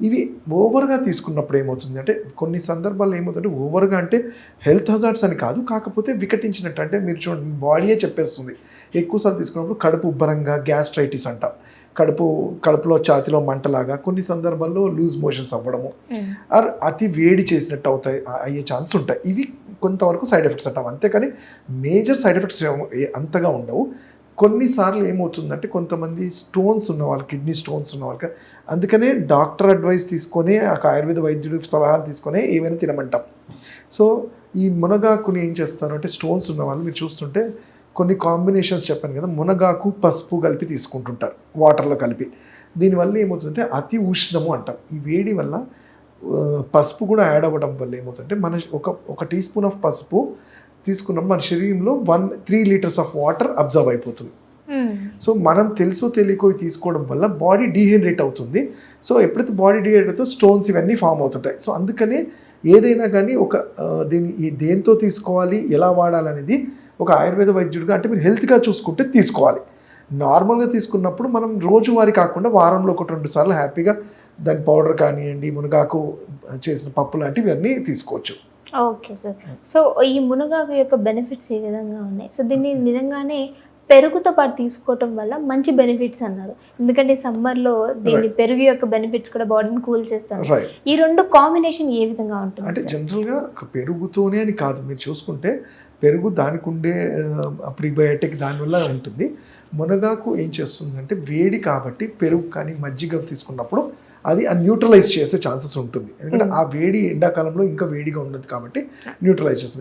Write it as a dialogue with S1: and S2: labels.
S1: ఇవి ఓవర్గా తీసుకున్నప్పుడు ఏమవుతుంది అంటే కొన్ని సందర్భాల్లో ఏమవుతుందంటే ఓవర్గా అంటే హెల్త్ హజార్డ్స్ అని కాదు, కాకపోతే వికటించినట్టు అంటే మీరు చూడండి బాడీయే చెప్పేస్తుంది. ఎక్కువసార్లు తీసుకున్నప్పుడు కడుపు ఉబ్బరంగా గ్యాస్ట్రైటిస్ అంటాం, కడుపులో ఛాతిలో మంటలాగా, కొన్ని సందర్భాల్లో లూజ్ మోషన్స్ అవ్వడము, ఆర్ అతి వేడి చేసినట్టు అయ్యే ఛాన్సెస్ ఉంటాయి. ఇవి కొంతవరకు సైడ్ ఎఫెక్ట్స్ అంటాం, అంతేకాని మేజర్ సైడ్ ఎఫెక్ట్స్ అంతగా ఉండవు. కొన్నిసార్లు ఏమవుతుందంటే కొంతమంది స్టోన్స్ ఉన్న వాళ్ళు, కిడ్నీ స్టోన్స్ ఉన్న వాళ్ళకి, అందుకనే డాక్టర్ అడ్వైస్ తీసుకొని ఆయుర్వేద వైద్యుడి సలహా తీసుకొని ఏమైనా తినమంటాం. సో ఈ మునగాకుని ఏం చేస్తారు అంటే స్టోన్స్ ఉన్న వాళ్ళు మీరు చూస్తుంటే కొన్ని కాంబినేషన్స్ చెప్పాను కదా, మునగాకు పసుపు కలిపి తీసుకుంటుంటారు వాటర్లో కలిపి. దీనివల్ల ఏమవుతుందంటే అతి ఉష్ణము అంటాం. ఈ వేడి వల్ల పసుపు కూడా యాడ్ అవ్వడం వల్ల ఏమవుతుందంటే మన ఒక టీ స్పూన్ ఆఫ్ పసుపు తీసుకున్నప్పుడు మన శరీరంలో 3 లీటర్స్ ఆఫ్ వాటర్ అబ్జర్వ్ అయిపోతుంది. సో మనం తెలుసో తెలియకో తీసుకోవడం వల్ల బాడీ డీహైడ్రేట్ అవుతుంది. సో ఎప్పుడైతే బాడీ డీహైడ్రేట్ అవుతుందో స్టోన్స్ ఇవన్నీ ఫామ్ అవుతుంటాయి. సో అందుకనే ఏదైనా కానీ దేంతో తీసుకోవాలి, ఎలా వాడాలనేది ఒక ఆయుర్వేద వైద్యుడిగా అంటే మీరు హెల్త్గా చూసుకుంటే తీసుకోవాలి. నార్మల్గా తీసుకున్నప్పుడు మనం రోజువారీ కాకుండా వారంలో 1-2 సార్లు హ్యాపీగా దాని పౌడర్ కానివ్వండి, మునగాకు చేసిన పప్పు లాంటివి అన్నీ తీసుకోవచ్చు.
S2: Okay sir. సో ఈ మునగాకు యొక్క బెనిఫిట్స్ ఏ విధంగా ఉన్నాయి? సో దీన్ని నిజంగానే పెరుగుతో పాటు తీసుకోవటం వల్ల మంచి బెనిఫిట్స్ అన్నారు. ఎందుకంటే సమ్మర్లో దీన్ని పెరుగు యొక్క బెనిఫిట్స్ కూడా బాడీని కూల్ చేస్తారు. ఈ రెండు కాంబినేషన్ ఏ విధంగా ఉంటుంది
S1: అంటే జనరల్గా పెరుగుతోనే అని కాదు, మీరు చూసుకుంటే పెరుగు దానికి ఉండే ప్రీబయోటిక్ దానివల్ల ఉంటుంది. మునగాకు ఏం చేస్తుందంటే వేడి కాబట్టి పెరుగు కానీ మజ్జిగ తీసుకున్నప్పుడు అది న్యూట్రలైజ్ చేసే ఛాన్సెస్ ఉంటుంది. ఎందుకంటే ఆ వేడి ఎండాకాలంలో ఇంకా వేడిగా ఉండదు కాబట్టి న్యూట్రలైజ్ చేస్తుంది.